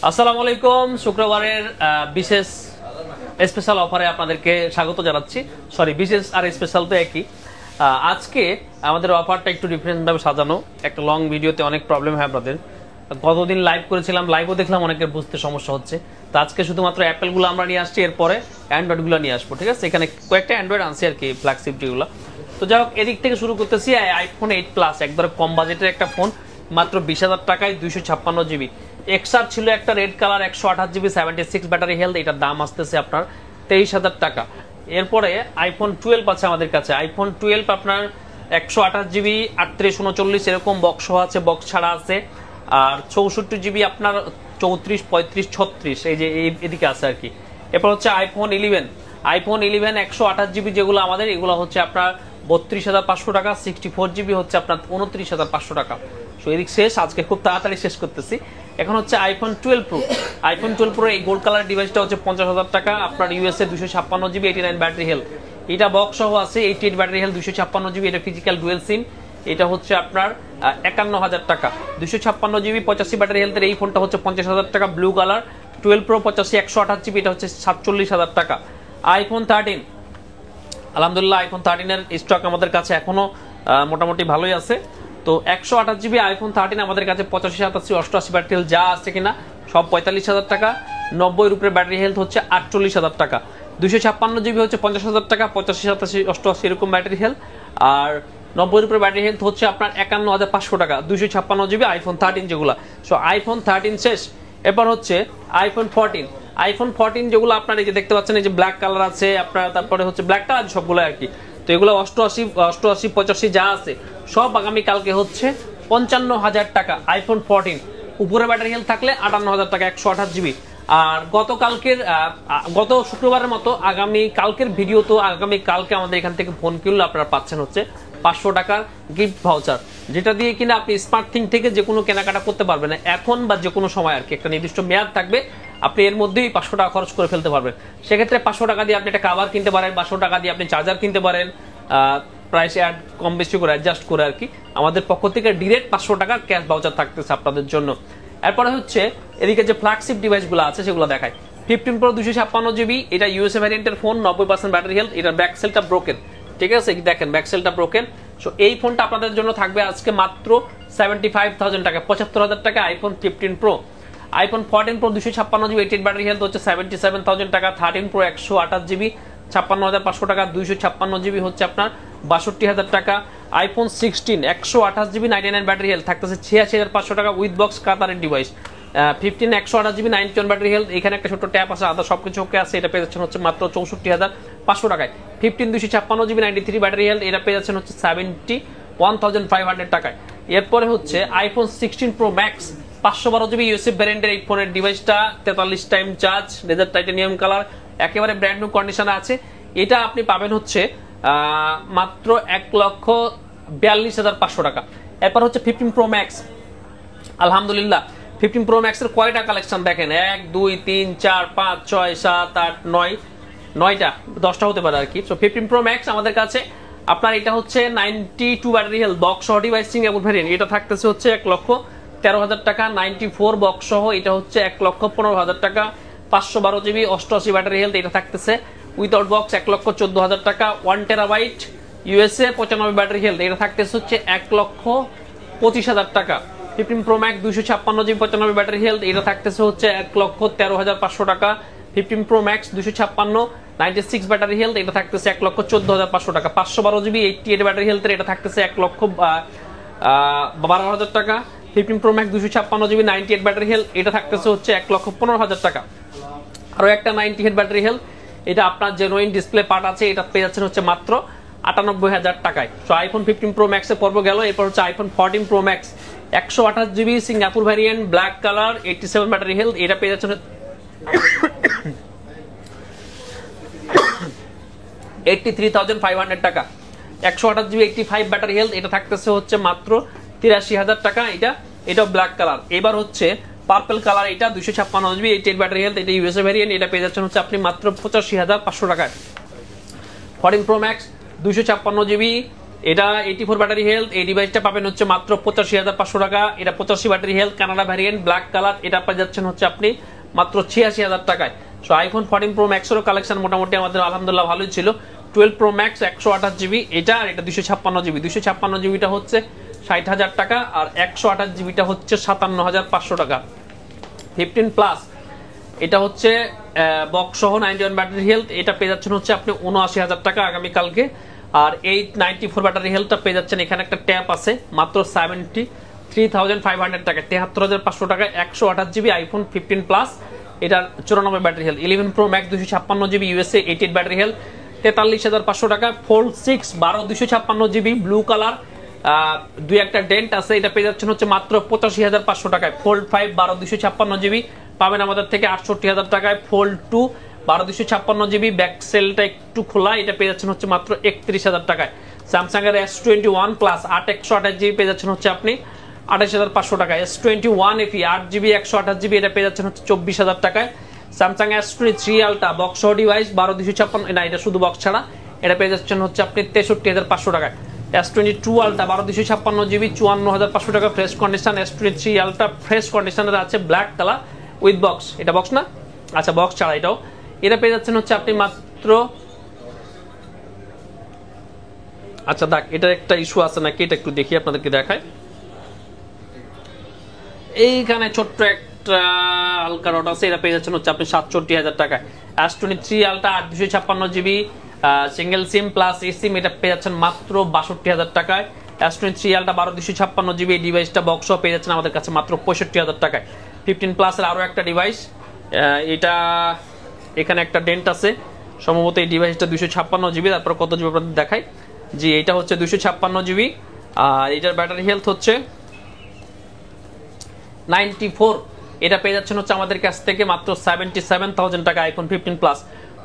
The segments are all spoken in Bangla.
আসসালামু আলাইকুম। শুক্রবারের বিশেষ স্পেশাল অফারে আপনাদেরকে স্বাগত জানাচ্ছি। সরি, বিশেষ আর স্পেশাল তো একই। আজকে আমাদের অফারটা একটু ডিফারেন্টভাবে সাজানো। একটা লং ভিডিওতে অনেক প্রবলেম হয় আপনাদের। গতদিন লাইভ করেছিলাম, লাইভও দেখলাম অনেকের বুঝতে সমস্যা হচ্ছে। তো আজকে শুধুমাত্র অ্যাপেলগুলো আমরা নিয়ে আসছি, এরপরে অ্যান্ড্রয়েডগুলো নিয়ে আসবো। ঠিক আছে, এখানে কয়েকটা অ্যান্ড্রয়েড আনছি আর কি, ফ্ল্যাগশিপ যেগুলো। তো যাই হোক, এদিক থেকে শুরু করতেছি। আইফোন 8 প্লাস, একবারে কম বাজেটের একটা ফোন, মাত্র 20,000 টাকায় 256 জিবি। এক্সআর ছিল একটা red colour, 128 GB, 76 battery health. এটার দাম আসতেছে আপনার 23,000 টাকা। এরপরে আইফোন 12 আছে আমাদের কাছে। আইফোন 12 আপনার 128 জিবি, 38, 39 এরকম বক্স আছে, বক্স ছাড়া আছে। আর 64 জিবি আপনার 34, 35, 36 এই যে এদিকে আছে আর কি। এরপর হচ্ছে আইফোন 11। আইফোন 11 128 জিবি যেগুলো আমাদের, এগুলো হচ্ছে আপনার 32,500 টাকা। 64 জিবি হচ্ছে আপনার 29,500 টাকা। সো এদিক শেষ, আজকে খুব তাড়াতাড়ি শেষ করতেছি। এখন হচ্ছে আইফোন 12 প্রো। আইফোন 12 প্রো এই গোল্ড কালার ডিভাইসটা হচ্ছে 50,000 টাকা। আপনার ইউএসএ 256 জিবি, 89 ব্যাটারি হেলথ। এটা বক্স সহ আছে, 88 ব্যাটারি হেলথ, 256 জিবি। এটা ফিজিক্যাল ডুয়েল সিম। এটা হচ্ছে আপনার 51,000 টাকা। 256 জিবি, 85 ব্যাটারি হেলথের এই ফোনটা হচ্ছে 50,000 টাকা। ব্লু কালার 12 প্রো 85, 128 জিবি, এটা হচ্ছে 47,000 টাকা। আইফোন 13, আলহামদুলিল্লাহ আইফোন 13 এর স্টক আমাদের কাছে এখনো মোটামুটি ভালোই আছে। তো 128 জিবি আইফোন 13 আমাদের কাছে 85, 87, 88 ব্যাটারি হেলথ যা আছে কিনা সব 45,000 টাকা। 90 এর উপরে ব্যাটারি হেলথ হচ্ছে 48,000 টাকা। 256 জিবি হচ্ছে 50,000 টাকা, 85, 87, 88 এরকম ব্যাটারি হেলথ। আর 90 এর উপরে ব্যাটারি হেলথ হচ্ছে আপনার 51,500 টাকা। 256 জিবি আইফোন 13 যেগুলো। সো আইফোন 13 শেষ। এরপর হচ্ছে আইফোন 14। আইফোন 14 যেগুলো আপনার এই যে দেখতে পাচ্ছেন, এই যে ব্ল্যাক কালার আছে আপনার, তারপরে হচ্ছে ব্ল্যাক কালার সবগুলো আর কি। তো এগুলো 88, 85 যা আছে সব আগামীকালকে হচ্ছে 55,000 টাকা। আইফোন 14 উপরে ব্যাটারি হেলথ থাকলে 58,000 টাকা, 128 জিবি। আর গত শুক্রবারের মতো আগামী কালকের ভিডিও, তো আগামী কালকে আমাদের এখান থেকে ফোন কিনলে আপনারা পাচ্ছেন হচ্ছে 500 টাকার গিফট ভাউচার, যেটা দিয়ে কিনা আপনি স্মার্ট থিং থেকে যে কোনো কেনাকাটা করতে পারবেন এখন বা যে কোনো সময় আর কি। একটা নির্দিষ্ট মেয়াদ থাকবে, আপনি এর মধ্যেই 500 টাকা খরচ করে ফেলতে পারবেন। সেক্ষেত্রে 500 টাকা দিয়ে আপনি একটা কাভার কিনতে পারেন, 500 টাকা দিয়ে আপনি চার্জার কিনতে পারেন, প্রাইস অ্যাড কম বেশি করে অ্যাডজাস্ট করে আর কি। আমাদের পক্ষ থেকে ডিরেক্ট 500 টাকার ক্যাশ ভাউচার থাকতেছে আপনাদের জন্য। এরপরে হচ্ছে এদিকে যে ফ্ল্যাগশিপ ডিভাইসগুলো আছে সেগুলো দেখায়। 15 প্রো 256 জিবি, এটা ইউএসএ ভ্যারিয়েন্টের ফোন, 90% ব্যাটারি হেলথ। এটার ব্যাক সেলটা ব্রোকেন, ঠিক আছে, দেখেন ব্যাক সেলটা ব্রোকেন। সো এই ফোনটা আপনাদের জন্য থাকবে আজকে মাত্র 75,000 টাকা, 75,000 টাকা iPhone 15 pro. IPhone 14 pro 256 GB, 88 battery health হচ্ছে 77,000 টাকা। 13 প্রো 128 জিবি, 56,500 টাকা। 256 জিবি হচ্ছে আপনার 62,000 টাকা। আইফোন 16 128 জিবি, 99 ব্যাটারি হেলথ থাকতেছে 86,500 টাকা উইথ বক্স কাতারের ডিভাইস। 15 128 GB, 91 battery health. এখানে একটা ছোট ট্যাপ আছে, আদা সবকিছু ওকে আছে। এটা পেয়ে যাচ্ছেন হচ্ছে মাত্র 64,500 টাকায়। 15 256 জিবি, 93 ব্যাটারি হেলথ। এটা পেয়ে যাচ্ছেন হচ্ছে 71,500 টাকায়। এরপরে হচ্ছে iPhone 16 pro max 512 GB USA ভ্যারিয়েন্টের এই ফোনের ডিভাইসটা, 43 time charge, laser titanium colour, একেবারে ব্র্যান্ড নিউ কন্ডিশনে আছে। এটা আপনি পাবেন হচ্ছে মাত্র 1,42,500 টাকা। এরপর হচ্ছে 15 প্রো ম্যাক্স। আলহামদুলিল্লাহ 15 প্রো ম্যাক্সের কয়টা কালেকশন দেখেন, 1 2 3 4 5 6 7 8 9, 9টা 10টা হতে পারে আর কি। সো 15 প্রো ম্যাক্স আমাদের কাছে আপনার এটা হচ্ছে 92 ব্যাটারি হেলথ, বক্স সহ ডিভাইস সিঙ্গাপুর ভ্যারিয়েন্ট। এটা থাকতেছে হচ্ছে 1,13,000 টাকা। 94 বক্স সহ এটা হচ্ছে 1,15,000 টাকা। 512 জিবি, 88 ব্যাটারি হেলথ। এটা থাকতেছে উইদাউট বক্স 1,14,000 টাকা। 1 টেরাবাইট ইউএসএ 95 ব্যাটারি হেলথ। এটা থাকতেছে হচ্ছে 1,25,000 টাকা। 15 pro max 256 GB, 95 battery health. এটা থাকতেছে হচ্ছে 1,13,500 টাকা। 15 প্রো ম্যাক্স 256, 96 ব্যাটারি হেলথ। এটা থাকতেছে 1,14,500 টাকা। 512 জিবি, 88 ব্যাটারি হেলথ। এটা থাকতেছে 1,12,000 টাকা। 15 pro max 256 GB, 98 battery health. এটা থাকতেছে হচ্ছে 1,15,000 টাকা। আরো একটা 98 ব্যাটারি হেলথ, এটা আপনার জেনুইন ডিসপ্লে পার্ট আছে। এটা পেয়ে যাচ্ছেন হচ্ছে মাত্র 98,000 টাকায়। সো আইফোন 15 প্রো ম্যাক্স এর পর্ব গেল। এরপর হচ্ছে iPhone 14 pro max 128 GB Singapore variant, black colour, 87 battery health. এটা পেয়ে যাচ্ছেন 83,500 টাকা। 128 জিবি, 85 ব্যাটারি হেলথ। এটা থাকতেছে হচ্ছে মাত্র 83,000 টাকা। এটাও ব্ল্যাক কালার। এবার হচ্ছে পার্পল কালার, এটা 256 জিবি, 88 ব্যাটারি হেলথ। এটা ইউএসএ ভ্যারিয়েন্ট। এটা পেয়ে যাচ্ছেন হচ্ছে আপনি মাত্র 85,500 টাকায়। 14 প্রো ম্যাক্স 256 জিবি, এটা 84 ব্যাটারি হেলথ। এই ডিভাইসটা পাবেন হচ্ছে মাত্র 85,500 টাকা। এটা 85 battery health Canada variant black colour. এটা পেয়ে যাচ্ছেন হচ্ছে আপনি মাত্র 86,000 টাকায়। সো আইফোন 14 প্রো ম্যাক্সেরও কালেকশন মোটামুটি আমাদের আলহামদুলিল্লাহ ভালোই ছিল। 12 প্রো ম্যাক্স 128 জিবি এটা, আর এটা 256 জিবি। 256 জিবিটা হচ্ছে 60,000 টাকা, আর 128 জিবিটা হচ্ছে 57,500 টাকা। 15 প্লাস এটা হচ্ছে বক্স সহ 91 ব্যাটারি হেলথ। এটা পেয়ে যাচ্ছেন হচ্ছে আপনি 79,000 টাকা আগামীকালকে। আর এই 94 ব্যাটারি হেলথটা পেয়ে যাচ্ছেন, এখানে একটা ট্যাপ আছে মাত্র 73,500 টাকা, 73,500 টাকায় 128 জিবি আইফোন 15 প্লাস। এটার 94 battery health. 11 pro max 256 GB USA 88 battery health, 43,500 টাকা। ফোল্ড 6 12 256 জিবি ব্লু কালার, দুই একটা ডেন্ট আছে, এটা পেয়ে যাচ্ছেন হচ্ছে মাত্র 85,500 টাকায়। ফোল্ড 5 12 256 জিবি পাবেন আমাদের থেকে 68,000 টাকায়। ফোল্ড 2 12 256 জিবি, ব্যাক সেলটা একটু খোলা, এটা পেয়ে যাচ্ছেন হচ্ছে মাত্র 31,000 টাকায়। স্যামসাং এর S21 প্লাস 8 128 জিবি পেয়ে যাচ্ছেন হচ্ছে আপনি 28,500 টাকায়। S21 FE 8 জিবি 128 জিবি এটা পেয়ে যাচ্ছেন হচ্ছে 24,000 টাকায়। স্যামসাং S23 আলট্রা বক্স সহ ডিভাইস 12 256, না এটা শুধু বক্স ছাড়া, এটা পেয়ে যাচ্ছেন হচ্ছে আপনি 63,500 টাকায়। S22 আলট্রা 12 256 জিবি 54,500 টাকা fresh condition. S23 ultra fresh কন্ডিশনের আছে ব্ল্যাক কালার উইথ বক্স। এটা বক্স না, আচ্ছা বক্স ছাড়া এটাও। এটা পেয়ে যাচ্ছেন হচ্ছে আপনি মাত্র, আচ্ছা দেখ এটার একটা ইস্যু আছে নাকি এটা একটু দেখি আপনাদেরকে দেখায়। এইখানে ছোট্ট একটা হালকা রড আছে, এটা পেয়ে যাচ্ছেন হচ্ছে আপনি 67,000 টাকায়। S23 ultra 8 256 GB single SIM plus eSIM, এটা পেয়ে যাচ্ছেন মাত্র 62,000 টাকায়। S23 আলট্রা 12 256 জিবি এই ডিভাইসটা বক্স পেয়ে যাচ্ছেন আমাদের কাছে মাত্র 65,000 টাকায়। 15 প্লাসের আরো একটা ডিভাইস, এটা এখানে একটা ডেন্ট আছে, সম্ভবত এই ডিভাইসটা 256 জিবি। তারপর কত জিবি আপনাদের দেখাই, জি এটা হচ্ছে 256 জিবি, আর এটার ব্যাটারি হেলথ হচ্ছে 94। এটা পেয়ে যাচ্ছেন হচ্ছে আমাদের কাছ থেকে মাত্র 77,000 টাকা iPhone 15 plus.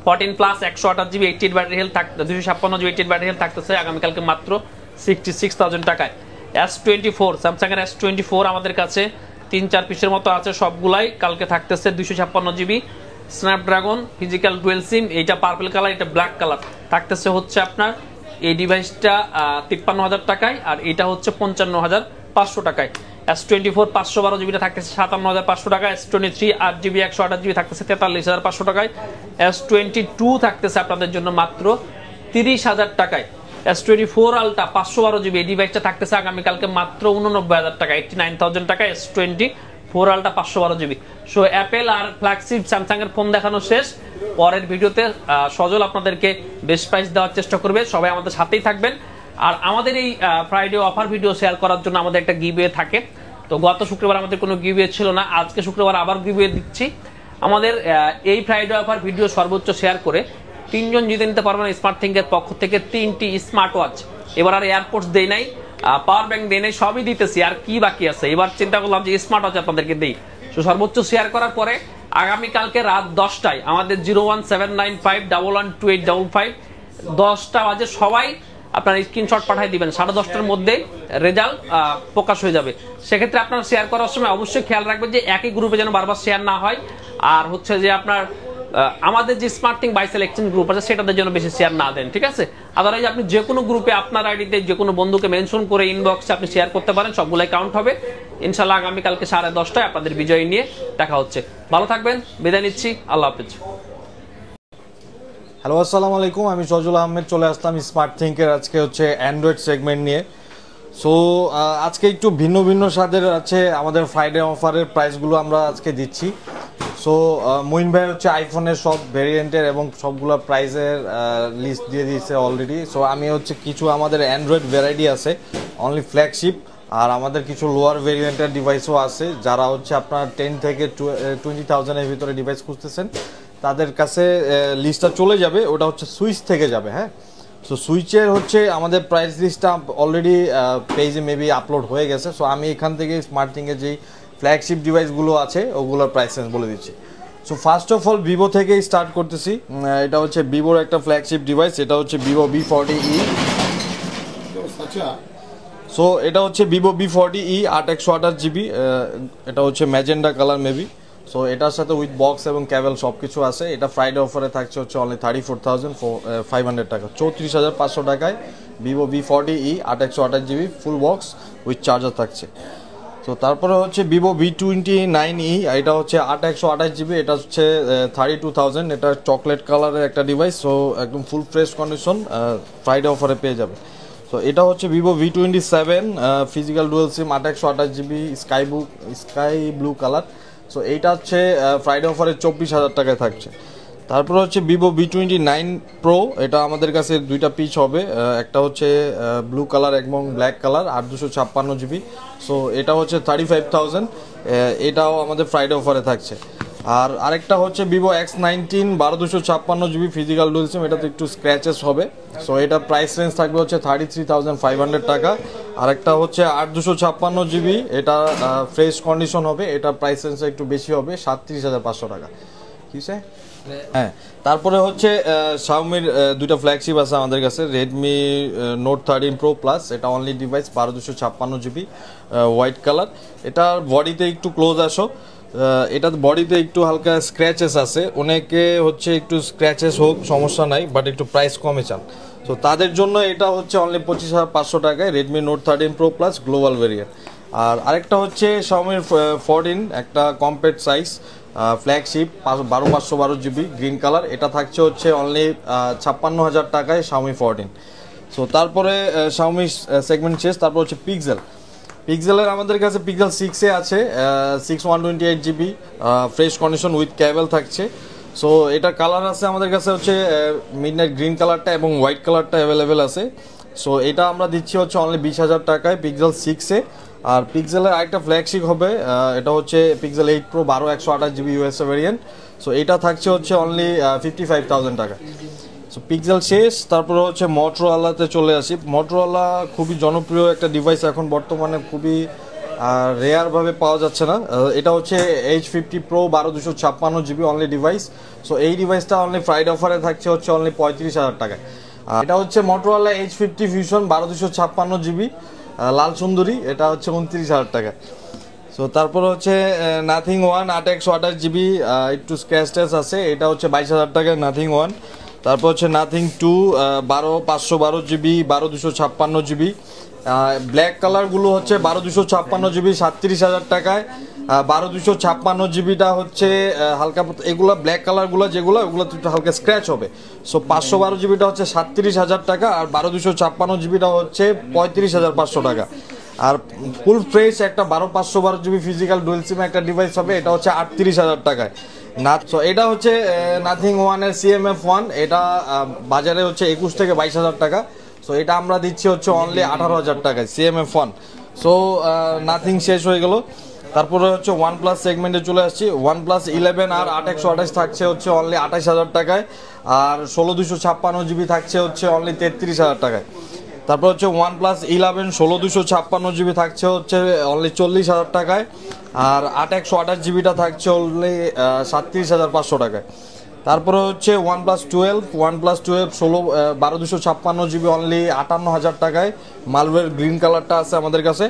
14 plus 128 GB 88 battery health 256 GB 88 battery health থাকতেছে আগামীকালকে মাত্র 66,000 টাকায়। S24 স্যামসাং এর S24 আমাদের কাছে 3-4 পিসের মতো আছে, সবগুলাই কালকে থাকতেছে 256 জিবি স্ন্যাপড্রাগন ফিজিক্যাল ডুয়েল সিম। এইটা পার্পল কালার, এটা ব্ল্যাক কালার থাকতেছে হচ্ছে আপনার এই ডিভাইসটা 53,000 টাকায়, আর এটা হচ্ছে 55,500 টাকায়। S24 512 জিবিটা থাকতেছে 57,500 টাকা। S23 8 জিবি 128 জিবি থাকতেছে 43,500 টাকায়। S22 থাকতেছে আপনাদের জন্য মাত্র 30,000 টাকায়। S24 আলট্রা 512 জিবি এই ডিভাইসটা থাকতেছে আগামীকালকে মাত্র 89,000 টাকা, 89,000 টাকা। S24 ultra 512 GB. So Apple আর ফ্ল্যাগশিপ স্যামসাং এর ফোন দেখানো শেষ। পরের ভিডিওতে সজল আপনাদেরকে বেস্ট প্রাইস দেওয়ার চেষ্টা করবে, সবাই আমাদের সাথেই থাকবেন। আর আমাদের এই ফ্রাইডে অফার ভিডিও শেয়ার করার জন্য আমাদের একটা গিভওয়ে থাকে। তো গত শুক্রবার আমাদের কোনো গিভওয়ে ছিল না, আজকে শুক্রবার আবার গিভওয়ে দিচ্ছি। আমাদের এই ফ্রাইডে অফার ভিডিও সর্বোচ্চ শেয়ার করে 3 জন জিতে নিতে পারবেন স্মার্ট থিংকের পক্ষ থেকে 3টি স্মার্ট ওয়াচ। এবার আর এয়ারপোর্টস দেই নাই, পাওয়ার ব্যাংক দেই নাই, সবই দিতেছি, আর কি বাকি আছে। এবার চিন্তা করলাম যে স্মার্ট ওয়াচ আপনাদেরকে দেই। তো সর্বোচ্চ শেয়ার করার পরে আগামীকালকে রাত 10টায় আমাদের 01795112855 10টা বাজে সবাই আপনার স্ক্রিনশট পাঠিয়ে দিবেন। 10:30টার মধ্যে রেজাল্ট প্রকাশ হয়ে যাবে। সেক্ষেত্রে আপনার শেয়ার করার সময় অবশ্যই খেয়াল রাখবেন যে একই গ্রুপে যেন বারবার শেয়ার না হয়, আর হচ্ছে যে আপনার আমাদের যে smart thing by selection group আছে সেটাতে যেন বেশি শেয়ার না দেন, ঠিক আছে। আদারওয়াইজ আপনি যে কোনো গ্রুপে আপনার আইডিতে যে কোনো বন্ধুকে মেনশন করে ইনবক্সে আপনি শেয়ার করতে পারেন, সবগুলাই কাউন্ট হবে। ইনশাল্লাহ আগামীকালকে 10:30টায় আপনাদের বিজয় নিয়ে দেখা হচ্ছে। ভালো থাকবেন, বিদায় নিচ্ছি, আল্লাহ হাফেজ। হ্যালো আসসালামু আলাইকুম, আমি সজল আহমেদ চলে আসলাম স্মার্ট থিংকের আজকে হচ্ছে অ্যান্ড্রয়েড সেগমেন্ট নিয়ে। সো আজকে একটু ভিন্ন ভিন্ন স্বাদের আছে আমাদের ফ্রাইডে অফারের প্রাইসগুলো আমরা আজকে দিচ্ছি। সো মঈন ভাই হচ্ছে আইফোনের সব ভেরিয়েন্টের এবং সবগুলো প্রাইসের লিস্ট দিয়ে দিয়েছে অলরেডি। সো আমি হচ্ছে কিছু আমাদের অ্যান্ড্রয়েড ভ্যারাইটি আছে অনলি ফ্ল্যাগশিপ, আর আমাদের কিছু লোয়ার ভেরিয়েন্টের ডিভাইসও আছে। যারা হচ্ছে আপনার 10 থেকে 20,000-এর ভিতরে ডিভাইস খুঁজতেছেন তাদের কাছে লিস্টটা চলে যাবে, ওটা হচ্ছে সুইচ থেকে যাবে। হ্যাঁ, সো সুইচের হচ্ছে আমাদের প্রাইস লিস্টটা অলরেডি পেজে মেবি আপলোড হয়ে গেছে। সো আমি এখান থেকে স্মার্ট থিংয়ের যেই ফ্ল্যাগশিপ ডিভাইসগুলো আছে ওগুলোর প্রাইস বলে দিচ্ছি। So first of all Vivo থেকেই স্টার্ট করতেছি। এটা হচ্ছে ভিভোর একটা ফ্ল্যাগশিপ ডিভাইস, এটা হচ্ছে ভিভো V40e। সো এটা হচ্ছে ভিভো V40e 8 128 জিবি, এটা হচ্ছে ম্যাজেন্ডা কালার মেবি। সো এটার সাথে উইথ বক্স এবং ক্যাবেল সব কিছু আছে। এটা ফ্রাইডে অফারে থাকছে হচ্ছে অনলি 34,500 টাকা, 34,500 টাকায় Vivo V40e 8/128GB full box with charger থাকছে। তো তারপরে হচ্ছে ভিভো V29e, এটা হচ্ছে 8/128GB, এটা হচ্ছে 32,000, এটা চকলেট কালারের একটা ডিভাইস। সো একদম ফুল ফ্রেশ কন্ডিশন, ফ্রাইডে অফারে পেয়ে যাবে। তো এটা হচ্ছে Vivo V27 physical dual SIM 8/128GB sky blue colour. So এইটা হচ্ছে ফ্রাইডে অফারে 24,000 টাকায় থাকছে। তারপরে হচ্ছে ভিভো V29 প্রো, এটা আমাদের কাছে দুইটা পিস হবে, একটা হচ্ছে ব্লু কালার এবং ব্ল্যাক কালার 8/256GB। সো এটা হচ্ছে 35,000, এটাও আমাদের ফ্রাইডে অফারে থাকছে। আর আরেকটা হচ্ছে Vivo X19 12/256GB physical dual SIM, এটাতে একটু স্ক্র্যাচেস হবে। সো এটা প্রাইস রেঞ্জ থাকবে হচ্ছে 33,500 টাকা। আরেকটা হচ্ছে 8/256GB, এটা ফ্রেশ কন্ডিশন হবে, এটা প্রাইস রেঞ্জ একটু বেশি হবে, 37,500 টাকা। ঠিক আছে, হ্যাঁ। তারপরে হচ্ছে শাওমির দুইটা ফ্ল্যাগশিপ আছে আমাদের কাছে, রেডমি নোট 13 প্রো প্লাস, এটা only device 12/256GB white colour. এটার বডিতে একটু ক্লোজ আসো, এটার বডিতে একটু হালকা স্ক্র্যাচেস আছে, অনেকে হচ্ছে একটু স্ক্র্যাচেস হোক সমস্যা নাই, বাট একটু প্রাইস কমে চান। সো তাদের জন্য এটা হচ্ছে অনলি 25,500 টাকায় Redmi note 13 pro plus global variant. আর আরেকটা হচ্ছে শাওমির 14, একটা compact size flagship 12/512GB green colour, এটা থাকছে হচ্ছে অনলি 56,000 টাকায় শাওমি 14। সো তারপরে শাওমি সেগমেন্ট শেষ। তারপর হচ্ছে পিক্সেলের আমাদের কাছে পিক্সেল 6 আছে 6128GB ফ্রেশ কন্ডিশন উইথ কেবল থাকছে। সো এটা কালার আছে আমাদের কাছে হচ্ছে মিডনাইট গ্রিন কালারটা এবং হোয়াইট কালারটা অ্যাভেলেবেল আছে। সো এটা আমরা দিচ্ছি হচ্ছে অনলি 20,000 টাকায় পিক্সেল 6-এ। আর পিক্সেলের আরেকটা ফ্ল্যাগশিপ হবে, এটা হচ্ছে pixel 8 pro 12/128GB USA variant. So এটা থাকছে হচ্ছে অনলি 55,000 টাকা। সো পিক্সেল শেষ। তারপরে হচ্ছে মোটরোলাতে চলে আসি। মোটরোলা খুবই জনপ্রিয় একটা ডিভাইস, এখন বর্তমানে খুবই রেয়ারভাবে পাওয়া যাচ্ছে না। এটা হচ্ছে H50 Pro 12/256GB only device. So এই ডিভাইসটা অনলি ফ্রাইডে অফারে থাকছে হচ্ছে অনলি 35,000 টাকায়। এটা হচ্ছে মোটরোলা H50 Fusion 12/256GB লাল সুন্দরী, এটা হচ্ছে 29,000 টাকা। সো তারপর হচ্ছে নাথিং ওয়ান 8/128GB একটু স্ক্র্যাচ ট্যাচ আছে, এটা হচ্ছে 22,000 টাকায় নাথিং ওয়ান। তারপর হচ্ছে নাথিং 2 512GB 12/256GB ব্ল্যাক কালারগুলো হচ্ছে 12/256GB 37,000 টাকায়। 12/256GBটা হচ্ছে হালকা, এগুলো ব্ল্যাক কালারগুলো যেগুলো ওগুলো একটু হালকা স্ক্র্যাচ হবে। সো 512GBটা হচ্ছে 37,000 টাকা, আর 12/256GBটা হচ্ছে 35,500 টাকা। আর ফুল ফ্রেশ একটা 512GB ফিজিক্যাল ডুয়েল সিম একটা ডিভাইস হবে, এটা হচ্ছে 38,000 টাকায়। সো এটা হচ্ছে নাথিং ওয়ানের CMF1, এটা বাজারে হচ্ছে 21 থেকে 22,000 টাকা। সো এটা আমরা দিচ্ছি হচ্ছে অনলি 18,000 টাকায় CMF1। সো নাথিং শেষ হয়ে গেল। তারপরে হচ্ছে OnePlus সেগমেন্টে চলে আসছি। OnePlus 11 আর 8/128 থাকছে হচ্ছে অনলি 28,000 টাকায়, আর 16/256GB থাকছে হচ্ছে অনলি 33,000 টাকায়। তারপর হচ্ছে OnePlus 11 16/256GB থাকছে হচ্ছে অনলি 40,000 টাকায়, আর 8/128GBটা থাকছে অনলি 37,500 টাকায়। তারপরে হচ্ছে OnePlus 12 12/256GB অনলি 58,000 টাকায়, মালওয়্যার গ্রিন কালারটা আছে আমাদের কাছে।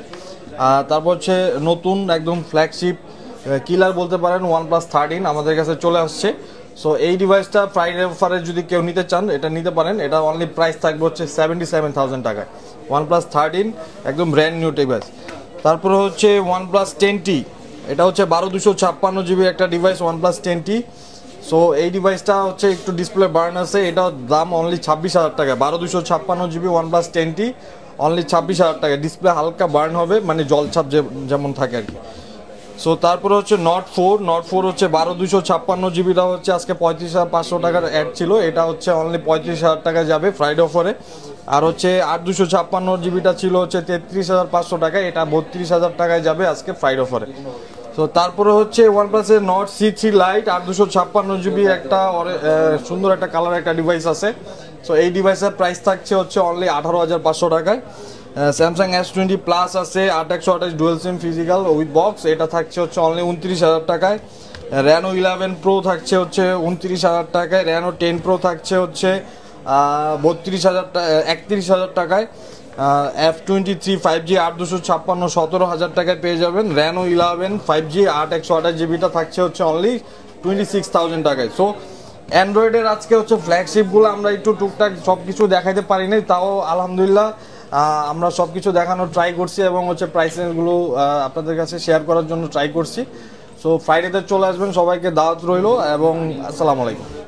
তারপর হচ্ছে নতুন একদম ফ্ল্যাগশিপ কিলার বলতে পারেন OnePlus 13 আমাদের কাছে চলে আসছে। সো এই ডিভাইসটা ফ্রাইডে অফারে যদি কেউ নিতে চান এটা নিতে পারেন, এটা অনলি প্রাইস থাকবে হচ্ছে 77,000 টাকায়। OnePlus 13 একদম ব্র্যান্ড নিউ ডিভাইস। তারপরে হচ্ছে OnePlus 10T, এটা হচ্ছে 12/256GB একটা ডিভাইস OnePlus 10T। সো এই ডিভাইসটা হচ্ছে একটু ডিসপ্লে বার্ন আছে, এটা দাম অনলি 26,000 টাকা। 12/256GB OnePlus 10T অনলি 26,000 টাকা। ডিসপ্লে হালকা বার্ন হবে, মানে জলছাপ যেমন থাকে আর কি। সো তারপরে হচ্ছে Note 4 হচ্ছে 12/256GBটা হচ্ছে আজকে 35,500 টাকার অ্যাড ছিল, এটা হচ্ছে অনলি 35,000 টাকা যাবে ফ্রাইডে অফারে। আর হচ্ছে 8/256GBটা ছিল হচ্ছে 33,500 টাকায়, এটা 32,000 টাকায় যাবে আজকে ফ্রাইডে অফারে। তো তারপরে হচ্ছে OnePlus-এর Nord C3 Lite 8/256GB একটা সুন্দর একটা কালার একটা ডিভাইস আছে। সো এই ডিভাইসের প্রাইস থাকছে হচ্ছে অনলি 18,500 টাকায়। স্যামসাং S20 প্লাস আছে 8/128 dual SIM physical with box, এটা থাকছে হচ্ছে অনলি 29,000 টাকায়। Reno 11 Pro থাকছে হচ্ছে 29,000 টাকায়। Reno 10 Pro থাকছে হচ্ছে 31,000 টাকায়। F23 5G 8/256 17,000 টাকায় পেয়ে যাবেন। Reno 11 5G 8/128GBটা থাকছে হচ্ছে অনলি 26,000 টাকায়। সো অ্যান্ড্রয়েডের আজকে হচ্ছে ফ্ল্যাগশিপগুলো আমরা একটু টুকটাক সব কিছু দেখাইতে পারি নাই, তাও আলহামদুলিল্লাহ আমরা সব কিছু দেখানোর ট্রাই করছি এবং হচ্ছে প্রাইসেসগুলো আপনাদের কাছে শেয়ার করার জন্য ট্রাই করছি। সো ফ্রাইডেতে চলে আসবেন, সবাইকে দাওয়াত রইল এবং আসসালামু আলাইকুম।